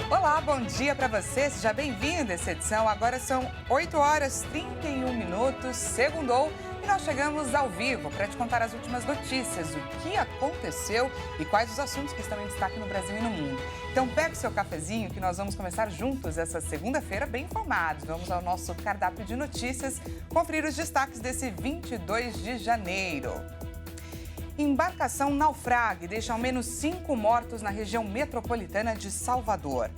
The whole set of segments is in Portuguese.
Olá, bom dia para você, seja bem-vindo a essa edição. Agora são 8 horas e 31 minutos, segundou, e nós chegamos ao vivo para te contar as últimas notícias, o que aconteceu e quais os assuntos que estão em destaque no Brasil e no mundo. Então pega o seu cafezinho que nós vamos começar juntos essa segunda-feira bem informados. Vamos ao nosso cardápio de notícias, conferir os destaques desse 22 de janeiro. Embarcação naufraga e deixa ao menos 5 mortos na região metropolitana de Salvador.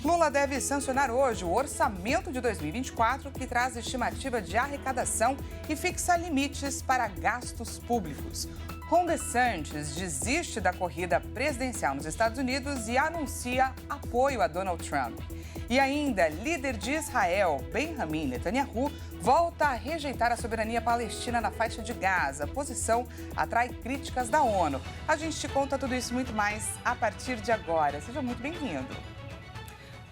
Lula deve sancionar hoje o orçamento de 2024, que traz estimativa de arrecadação e fixa limites para gastos públicos. Ron DeSantis desiste da corrida presidencial nos Estados Unidos e anuncia apoio a Donald Trump. E ainda, líder de Israel, Benjamin Netanyahu, volta a rejeitar a soberania palestina na faixa de Gaza. A posição atrai críticas da ONU. A gente te conta tudo isso e muito mais a partir de agora. Seja muito bem-vindo.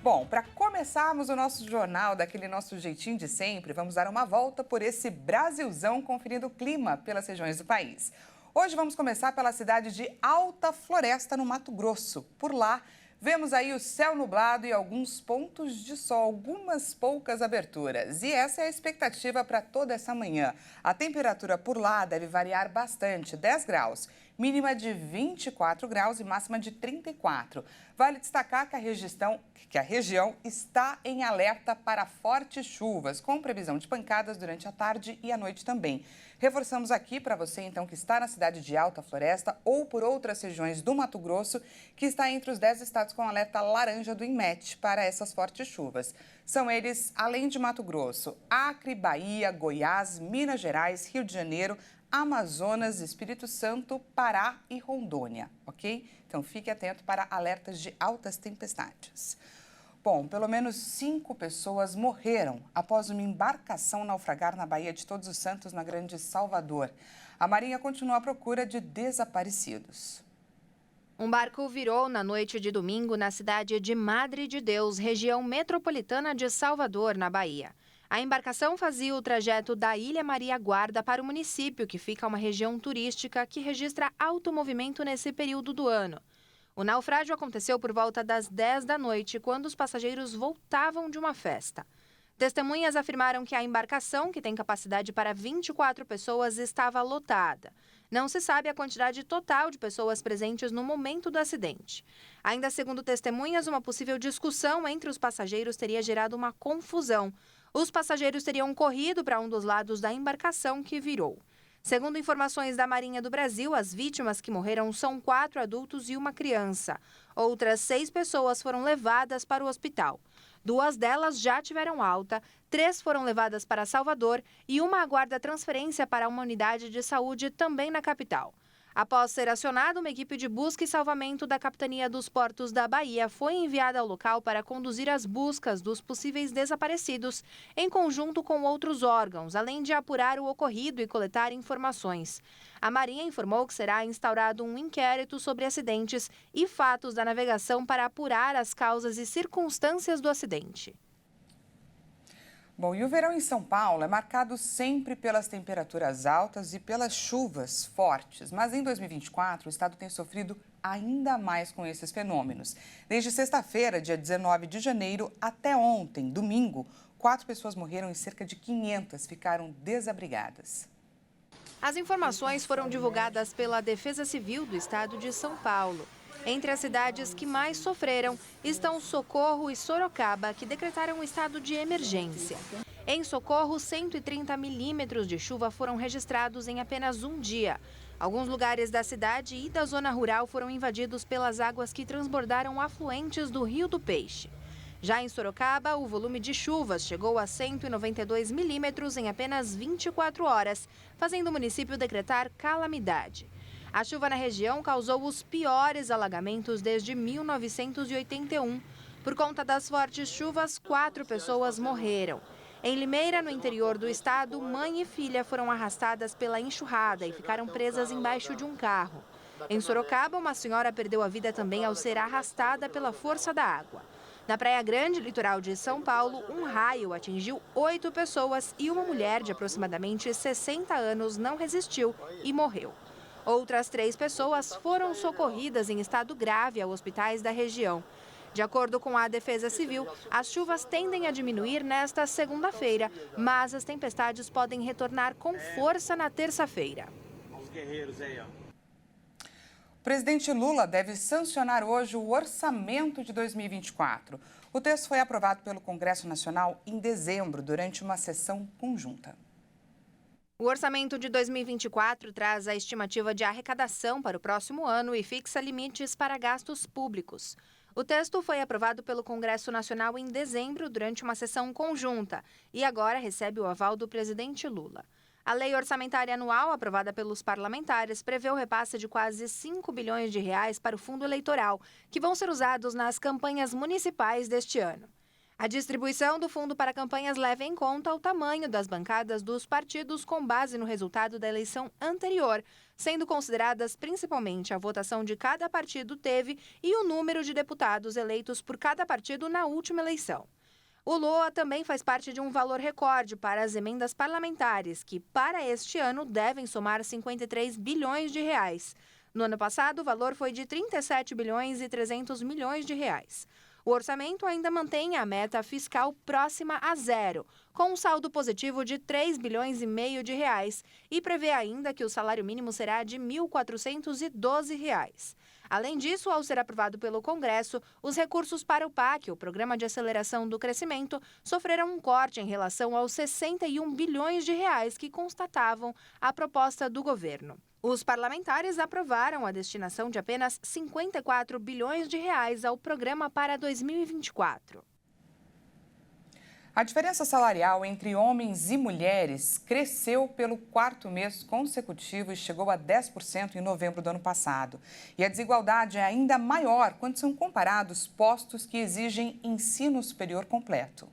Bom, para começarmos o nosso jornal daquele nosso jeitinho de sempre, vamos dar uma volta por esse Brasilzão conferindo o clima pelas regiões do país. Hoje vamos começar pela cidade de Alta Floresta, no Mato Grosso. Por lá, vemos aí o céu nublado e alguns pontos de sol, algumas poucas aberturas. E essa é a expectativa para toda essa manhã. A temperatura por lá deve variar bastante, 10 graus, mínima de 24 graus e máxima de 34. Vale destacar que a região está em alerta para fortes chuvas, com previsão de pancadas durante a tarde e a noite também. Reforçamos aqui para você, então, que está na cidade de Alta Floresta ou por outras regiões do Mato Grosso, que está entre os 10 estados com alerta laranja do INMET para essas fortes chuvas. São eles, além de Mato Grosso, Acre, Bahia, Goiás, Minas Gerais, Rio de Janeiro, Amazonas, Espírito Santo, Pará e Rondônia, ok? Então fique atento para alertas de altas tempestades. Bom, pelo menos 5 pessoas morreram após uma embarcação naufragar na Baía de Todos os Santos, na Grande Salvador. A Marinha continua à procura de desaparecidos. Um barco virou na noite de domingo na cidade de Madre de Deus, região metropolitana de Salvador, na Bahia. A embarcação fazia o trajeto da Ilha Maria Guarda para o município, que fica uma região turística que registra alto movimento nesse período do ano. O naufrágio aconteceu por volta das 10 da noite, quando os passageiros voltavam de uma festa. Testemunhas afirmaram que a embarcação, que tem capacidade para 24 pessoas, estava lotada. Não se sabe a quantidade total de pessoas presentes no momento do acidente. Ainda segundo testemunhas, uma possível discussão entre os passageiros teria gerado uma confusão. Os passageiros teriam corrido para um dos lados da embarcação que virou. Segundo informações da Marinha do Brasil, as vítimas que morreram são 4 adultos e uma criança. Outras 6 pessoas foram levadas para o hospital. 2 delas já tiveram alta, 3 foram levadas para Salvador e uma aguarda transferência para uma unidade de saúde também na capital. Após ser acionada, uma equipe de busca e salvamento da Capitania dos Portos da Bahia foi enviada ao local para conduzir as buscas dos possíveis desaparecidos, em conjunto com outros órgãos, além de apurar o ocorrido e coletar informações. A Marinha informou que será instaurado um inquérito sobre acidentes e fatos da navegação para apurar as causas e circunstâncias do acidente. Bom, e o verão em São Paulo é marcado sempre pelas temperaturas altas e pelas chuvas fortes. Mas em 2024, o estado tem sofrido ainda mais com esses fenômenos. Desde sexta-feira, dia 19 de janeiro, até ontem, domingo, 4 pessoas morreram e cerca de 500 ficaram desabrigadas. As informações foram divulgadas pela Defesa Civil do estado de São Paulo. Entre as cidades que mais sofreram estão Socorro e Sorocaba, que decretaram um estado de emergência. Em Socorro, 130 milímetros de chuva foram registrados em apenas um dia. Alguns lugares da cidade e da zona rural foram invadidos pelas águas que transbordaram afluentes do Rio do Peixe. Já em Sorocaba, o volume de chuvas chegou a 192 milímetros em apenas 24 horas, fazendo o município decretar calamidade. A chuva na região causou os piores alagamentos desde 1981. Por conta das fortes chuvas, 4 pessoas morreram. Em Limeira, no interior do estado, mãe e filha foram arrastadas pela enxurrada e ficaram presas embaixo de um carro. Em Sorocaba, uma senhora perdeu a vida também ao ser arrastada pela força da água. Na Praia Grande, litoral de São Paulo, um raio atingiu 8 pessoas e uma mulher de aproximadamente 60 anos não resistiu e morreu. Outras 3 pessoas foram socorridas em estado grave a hospitais da região. De acordo com a Defesa Civil, as chuvas tendem a diminuir nesta segunda-feira, mas as tempestades podem retornar com força na terça-feira. O presidente Lula deve sancionar hoje o orçamento de 2024. O texto foi aprovado pelo Congresso Nacional em dezembro, durante uma sessão conjunta. O orçamento de 2024 traz a estimativa de arrecadação para o próximo ano e fixa limites para gastos públicos. O texto foi aprovado pelo Congresso Nacional em dezembro, durante uma sessão conjunta, e agora recebe o aval do presidente Lula. A lei orçamentária anual, aprovada pelos parlamentares, prevê o repasse de quase 5 bilhões de reais para o fundo eleitoral, que vão ser usados nas campanhas municipais deste ano. A distribuição do fundo para campanhas leva em conta o tamanho das bancadas dos partidos com base no resultado da eleição anterior, sendo consideradas principalmente a votação de cada partido teve e o número de deputados eleitos por cada partido na última eleição. O LOA também faz parte de um valor recorde para as emendas parlamentares, que para este ano devem somar 53 bilhões de reais. No ano passado, o valor foi de 37 bilhões e 300 milhões de reais. O orçamento ainda mantém a meta fiscal próxima a zero, com um saldo positivo de 3 bilhões e meio de reais, e prevê ainda que o salário mínimo será de R$ 1.412. Além disso, ao ser aprovado pelo Congresso, os recursos para o PAC, o Programa de Aceleração do Crescimento, sofreram um corte em relação aos 61 bilhões de reais que constatavam a proposta do governo. Os parlamentares aprovaram a destinação de apenas 54 bilhões de reais ao programa para 2024. A diferença salarial entre homens e mulheres cresceu pelo quarto mês consecutivo e chegou a 10% em novembro do ano passado. E a desigualdade é ainda maior quando são comparados postos que exigem ensino superior completo.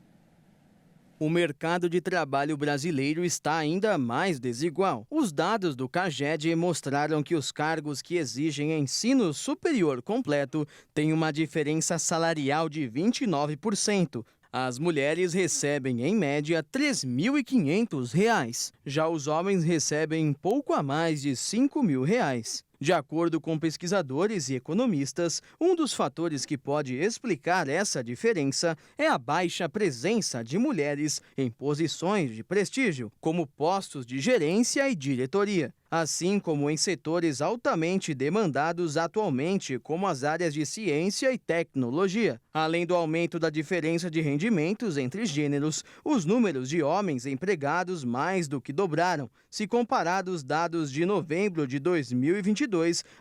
O mercado de trabalho brasileiro está ainda mais desigual. Os dados do CAGED mostraram que os cargos que exigem ensino superior completo têm uma diferença salarial de 29%. As mulheres recebem, em média, R$ 3.500. Já os homens recebem pouco a mais de R$ 5.000. De acordo com pesquisadores e economistas, um dos fatores que pode explicar essa diferença é a baixa presença de mulheres em posições de prestígio, como postos de gerência e diretoria, assim como em setores altamente demandados atualmente, como as áreas de ciência e tecnologia. Além do aumento da diferença de rendimentos entre gêneros, os números de homens empregados mais do que dobraram, se comparados dados de novembro de 2022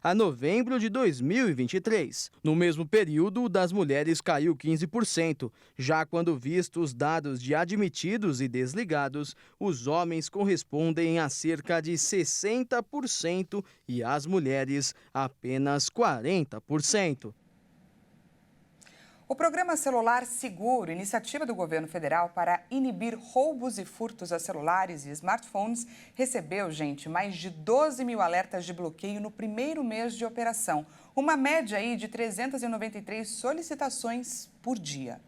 a novembro de 2023. No mesmo período, o das mulheres caiu 15%. Já quando vistos os dados de admitidos e desligados, os homens correspondem a cerca de 60% e as mulheres apenas 40%. O programa Celular Seguro, iniciativa do governo federal para inibir roubos e furtos a celulares e smartphones, recebeu, mais de 12 mil alertas de bloqueio no primeiro mês de operação. Uma média aí de 393 solicitações por dia.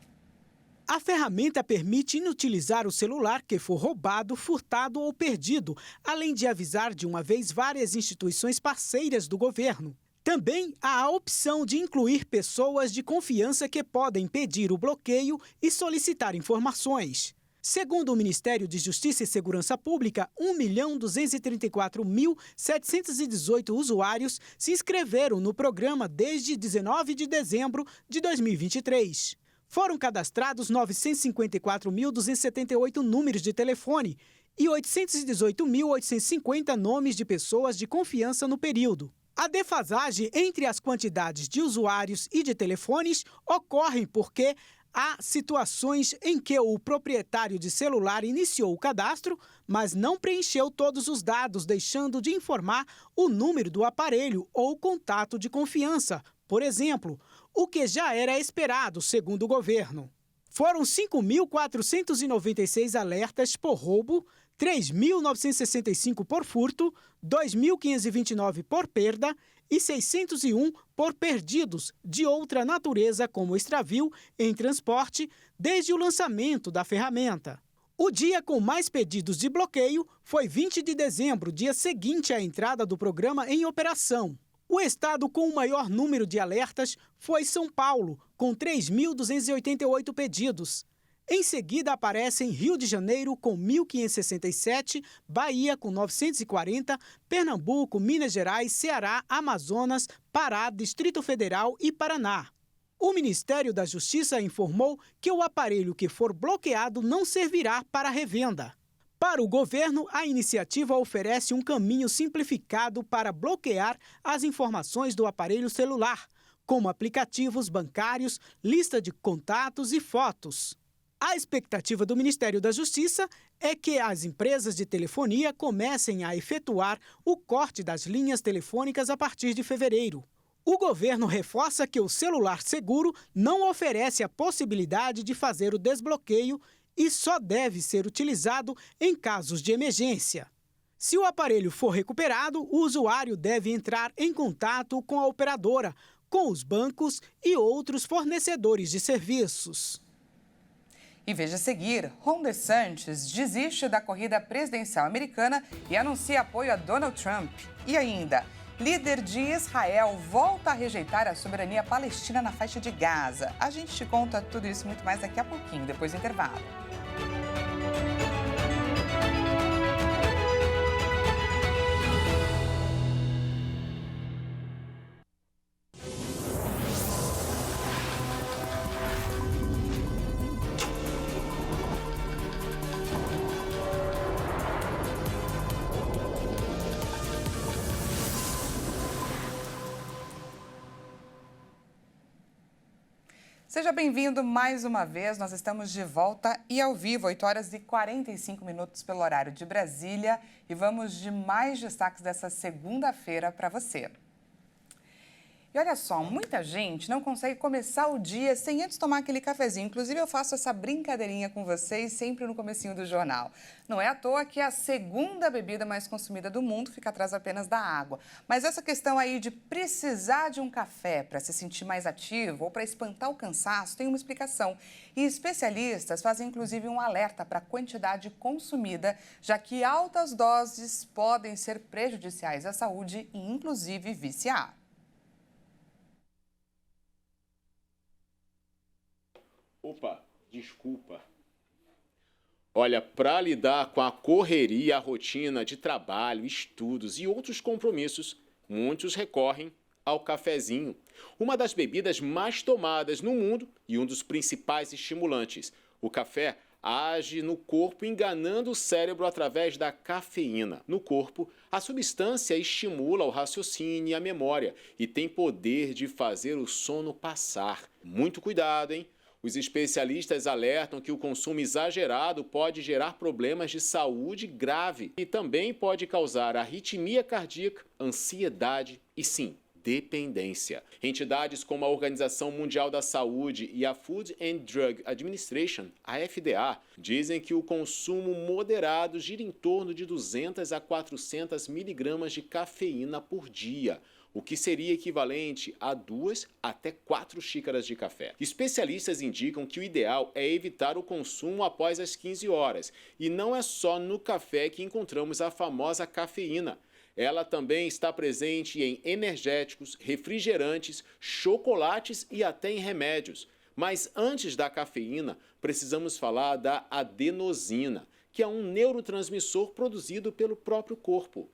A ferramenta permite inutilizar o celular que for roubado, furtado ou perdido, além de avisar de uma vez várias instituições parceiras do governo. Também há a opção de incluir pessoas de confiança que podem pedir o bloqueio e solicitar informações. Segundo o Ministério de Justiça e Segurança Pública, 1.234.718 usuários se inscreveram no programa desde 19 de dezembro de 2023. Foram cadastrados 954.278 números de telefone e 818.850 nomes de pessoas de confiança no período. A defasagem entre as quantidades de usuários e de telefones ocorre porque há situações em que o proprietário de celular iniciou o cadastro, mas não preencheu todos os dados, deixando de informar o número do aparelho ou contato de confiança, por exemplo, o que já era esperado, segundo o governo. Foram 5.496 alertas por roubo, 3.965 por furto, 2.529 por perda e 601 por perdidos de outra natureza, como extravio em transporte, desde o lançamento da ferramenta. O dia com mais pedidos de bloqueio foi 20 de dezembro, dia seguinte à entrada do programa em operação. O estado com o maior número de alertas foi São Paulo, com 3.288 pedidos. Em seguida aparecem Rio de Janeiro, com 1.567, Bahia, com 940, Pernambuco, Minas Gerais, Ceará, Amazonas, Pará, Distrito Federal e Paraná. O Ministério da Justiça informou que o aparelho que for bloqueado não servirá para revenda. Para o governo, a iniciativa oferece um caminho simplificado para bloquear as informações do aparelho celular, como aplicativos bancários, lista de contatos e fotos. A expectativa do Ministério da Justiça é que as empresas de telefonia comecem a efetuar o corte das linhas telefônicas a partir de fevereiro. O governo reforça que o celular seguro não oferece a possibilidade de fazer o desbloqueio e só deve ser utilizado em casos de emergência. Se o aparelho for recuperado, o usuário deve entrar em contato com a operadora, com os bancos e outros fornecedores de serviços. E veja a seguir, Ron DeSantis desiste da corrida presidencial americana e anuncia apoio a Donald Trump. E ainda, líder de Israel volta a rejeitar a soberania palestina na faixa de Gaza. A gente te conta tudo isso e muito mais daqui a pouquinho, depois do intervalo. Seja bem-vindo mais uma vez, nós estamos de volta e ao vivo, 8 horas e 45 minutos pelo horário de Brasília e vamos de mais destaques dessa segunda-feira para você. E olha só, muita gente não consegue começar o dia sem antes tomar aquele cafezinho. Inclusive, eu faço essa brincadeirinha com vocês sempre no comecinho do jornal. Não é à toa que a segunda bebida mais consumida do mundo fica atrás apenas da água. Mas essa questão aí de precisar de um café para se sentir mais ativo ou para espantar o cansaço tem uma explicação. E especialistas fazem inclusive um alerta para a quantidade consumida, já que altas doses podem ser prejudiciais à saúde e inclusive viciar. Opa, desculpa. Olha, para lidar com a correria, a rotina de trabalho, estudos e outros compromissos, muitos recorrem ao cafezinho, uma das bebidas mais tomadas no mundo e um dos principais estimulantes. O café age no corpo enganando o cérebro através da cafeína. No corpo, a substância estimula o raciocínio e a memória e tem poder de fazer o sono passar. Muito cuidado, hein? Os especialistas alertam que o consumo exagerado pode gerar problemas de saúde grave e também pode causar arritmia cardíaca, ansiedade e, sim, dependência. Entidades como a Organização Mundial da Saúde e a Food and Drug Administration, a FDA, dizem que o consumo moderado gira em torno de 200 a 400 miligramas de cafeína por dia, o que seria equivalente a 2 até 4 xícaras de café. Especialistas indicam que o ideal é evitar o consumo após as 15 horas. E não é só no café que encontramos a famosa cafeína. Ela também está presente em energéticos, refrigerantes, chocolates e até em remédios. Mas antes da cafeína, precisamos falar da adenosina, que é um neurotransmissor produzido pelo próprio corpo.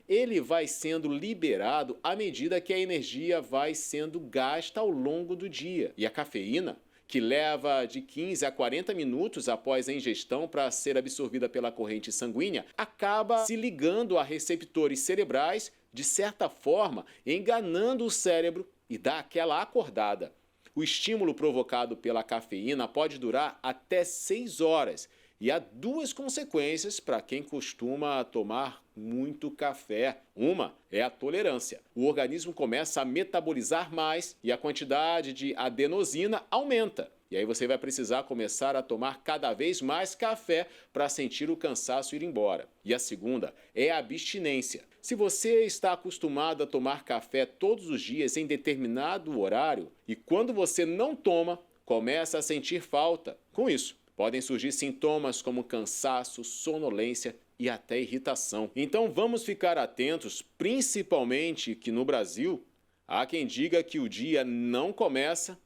Ele vai sendo liberado à medida que a energia vai sendo gasta ao longo do dia. E a cafeína, que leva de 15 a 40 minutos após a ingestão para ser absorvida pela corrente sanguínea, acaba se ligando a receptores cerebrais, de certa forma, enganando o cérebro e dá aquela acordada. O estímulo provocado pela cafeína pode durar até 6 horas. E há duas consequências para quem costuma tomar muito café. Uma é a tolerância. O organismo começa a metabolizar mais e a quantidade de adenosina aumenta. E aí você vai precisar começar a tomar cada vez mais café para sentir o cansaço ir embora. E a segunda é a abstinência. Se você está acostumado a tomar café todos os dias em determinado horário e quando você não toma, começa a sentir falta. Com isso, podem surgir sintomas como cansaço, sonolência, e até irritação. Então vamos ficar atentos, principalmente que no Brasil há quem diga que o dia não começa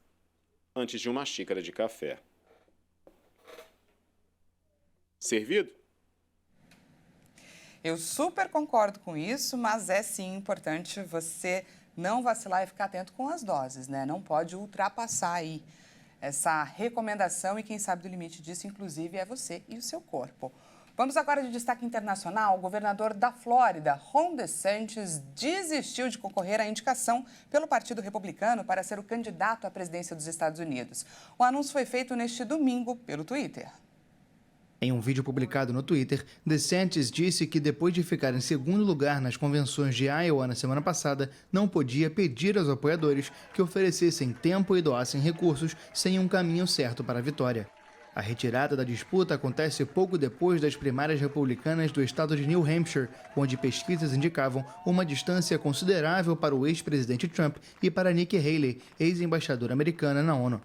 antes de uma xícara de café. Servido? Eu super concordo com isso, mas é sim importante você não vacilar e ficar atento com as doses, né? Não pode ultrapassar aí essa recomendação e quem sabe do limite disso, inclusive, é você e o seu corpo. Vamos agora de destaque internacional. O governador da Flórida, Ron DeSantis, desistiu de concorrer à indicação pelo Partido Republicano para ser o candidato à presidência dos Estados Unidos. O anúncio foi feito neste domingo pelo Twitter. Em um vídeo publicado no Twitter, DeSantis disse que depois de ficar em segundo lugar nas convenções de Iowa na semana passada, não podia pedir aos apoiadores que oferecessem tempo e doassem recursos sem um caminho certo para a vitória. A retirada da disputa acontece pouco depois das primárias republicanas do estado de New Hampshire, onde pesquisas indicavam uma distância considerável para o ex-presidente Trump e para Nikki Haley, ex-embaixadora americana na ONU.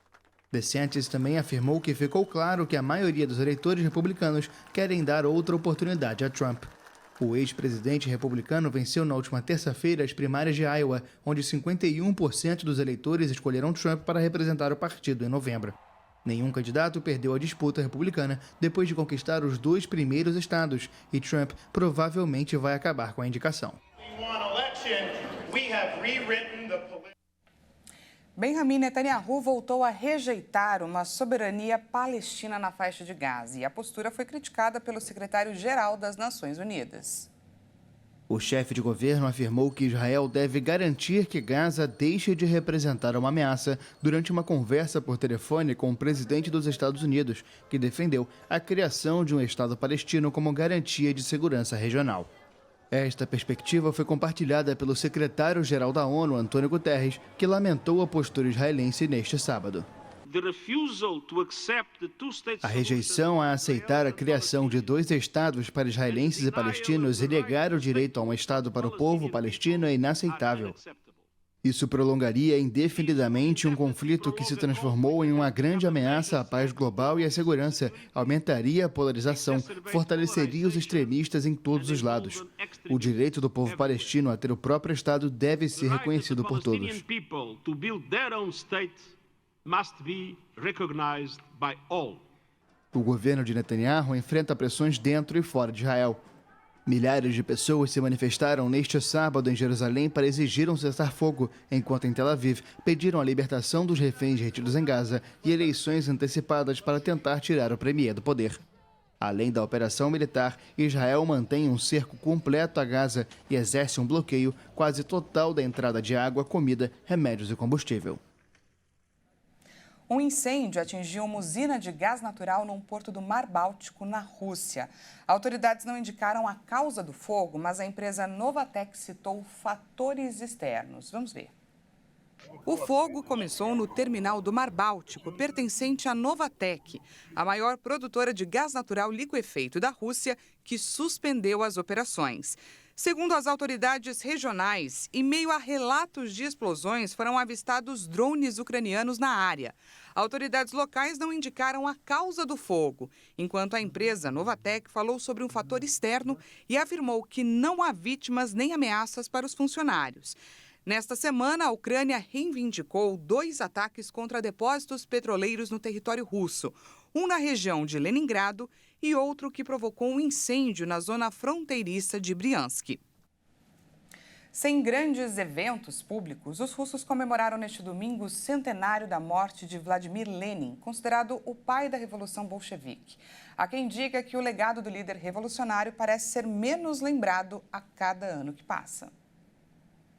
DeSantis também afirmou que ficou claro que a maioria dos eleitores republicanos querem dar outra oportunidade a Trump. O ex-presidente republicano venceu na última terça-feira as primárias de Iowa, onde 51% dos eleitores escolheram Trump para representar o partido em novembro. Nenhum candidato perdeu a disputa republicana depois de conquistar os 2 primeiros estados, e Trump provavelmente vai acabar com a indicação. Benjamin Netanyahu voltou a rejeitar uma soberania palestina na faixa de Gaza e a postura foi criticada pelo secretário-geral das Nações Unidas. O chefe de governo afirmou que Israel deve garantir que Gaza deixe de representar uma ameaça durante uma conversa por telefone com o presidente dos Estados Unidos, que defendeu a criação de um Estado palestino como garantia de segurança regional. Esta perspectiva foi compartilhada pelo secretário-geral da ONU, Antônio Guterres, que lamentou a postura israelense neste sábado. A rejeição a aceitar a criação de 2 estados para israelenses e palestinos e negar o direito a um estado para o povo palestino é inaceitável. Isso prolongaria indefinidamente um conflito que se transformou em uma grande ameaça à paz global e à segurança, aumentaria a polarização, fortaleceria os extremistas em todos os lados. O direito do povo palestino a ter o próprio Estado deve ser reconhecido por todos. O governo de Netanyahu enfrenta pressões dentro e fora de Israel. Milhares de pessoas se manifestaram neste sábado em Jerusalém para exigir um cessar-fogo, enquanto em Tel Aviv pediram a libertação dos reféns retidos em Gaza e eleições antecipadas para tentar tirar o premier do poder. Além da operação militar, Israel mantém um cerco completo a Gaza e exerce um bloqueio quase total da entrada de água, comida, remédios e combustível. Um incêndio atingiu uma usina de gás natural num porto do Mar Báltico, na Rússia. Autoridades não indicaram a causa do fogo, mas a empresa Novatek citou fatores externos. Vamos ver. O fogo começou no terminal do Mar Báltico, pertencente à Novatek, a maior produtora de gás natural liquefeito da Rússia, que suspendeu as operações. Segundo as autoridades regionais, em meio a relatos de explosões, foram avistados drones ucranianos na área. Autoridades locais não indicaram a causa do fogo, enquanto a empresa Novatek falou sobre um fator externo e afirmou que não há vítimas nem ameaças para os funcionários. Nesta semana, a Ucrânia reivindicou 2 ataques contra depósitos petroleiros no território russo, um na região de Leningrado e outro que provocou um incêndio na zona fronteiriça de Briansk. Sem grandes eventos públicos, os russos comemoraram neste domingo o centenário da morte de Vladimir Lenin, considerado o pai da Revolução Bolchevique. Há quem diga que o legado do líder revolucionário parece ser menos lembrado a cada ano que passa.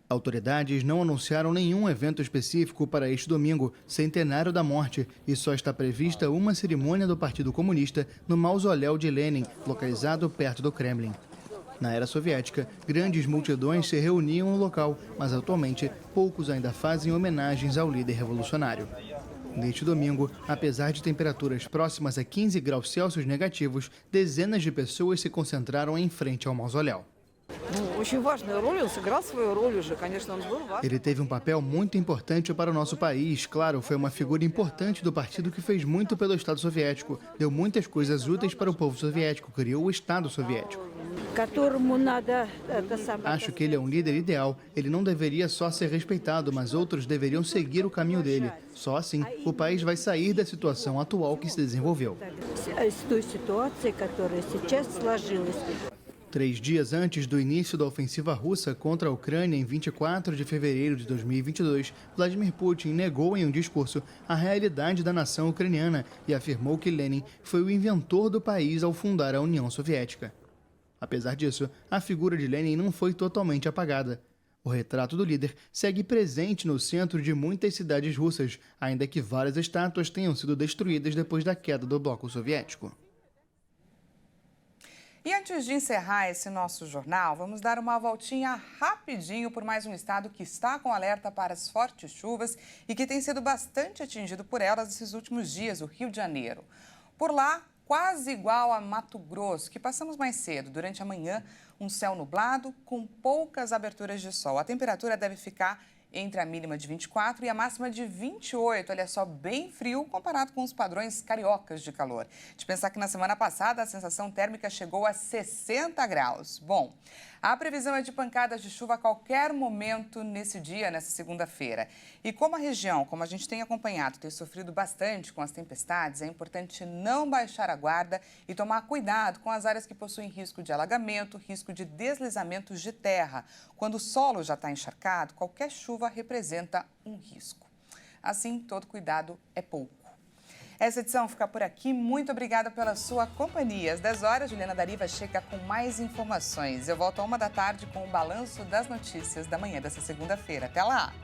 Autoridades não anunciaram nenhum evento específico para este domingo, centenário da morte, e só está prevista uma cerimônia do Partido Comunista no mausoléu de Lenin, localizado perto do Kremlin. Na era soviética, grandes multidões se reuniam no local, mas atualmente poucos ainda fazem homenagens ao líder revolucionário. Neste domingo, apesar de temperaturas próximas a 15 graus Celsius negativos, dezenas de pessoas se concentraram em frente ao mausoléu. Ele teve um papel muito importante para o nosso país. Claro, foi uma figura importante do partido que fez muito pelo Estado soviético. Deu muitas coisas úteis para o povo soviético, criou o Estado soviético. Acho que ele é um líder ideal. Ele não deveria só ser respeitado, mas outros deveriam seguir o caminho dele. Só assim, o país vai sair da situação atual que se desenvolveu. 3 dias antes do início da ofensiva russa contra a Ucrânia, em 24 de fevereiro de 2022, Vladimir Putin negou em um discurso a realidade da nação ucraniana e afirmou que Lenin foi o inventor do país ao fundar a União Soviética. Apesar disso, a figura de Lenin não foi totalmente apagada. O retrato do líder segue presente no centro de muitas cidades russas, ainda que várias estátuas tenham sido destruídas depois da queda do bloco soviético. E antes de encerrar esse nosso jornal, vamos dar uma voltinha rapidinho por mais um estado que está com alerta para as fortes chuvas e que tem sido bastante atingido por elas esses últimos dias, o Rio de Janeiro. Por lá, quase igual a Mato Grosso, que passamos mais cedo. Durante a manhã, um céu nublado com poucas aberturas de sol. A temperatura deve ficar entre a mínima de 24 e a máxima de 28. Olha só, bem frio comparado com os padrões cariocas de calor. De pensar que na semana passada a sensação térmica chegou a 60 graus. Bom, a previsão é de pancadas de chuva a qualquer momento nesse dia, nessa segunda-feira. E como a região, como a gente tem acompanhado, tem sofrido bastante com as tempestades, é importante não baixar a guarda e tomar cuidado com as áreas que possuem risco de alagamento, risco de deslizamentos de terra. Quando o solo já está encharcado, qualquer chuva representa um risco. Assim, todo cuidado é pouco. Essa edição fica por aqui. Muito obrigada pela sua companhia. Às 10 horas, Juliana Dariva chega com mais informações. Eu volto à 1 da tarde com o balanço das notícias da manhã dessa segunda-feira. Até lá!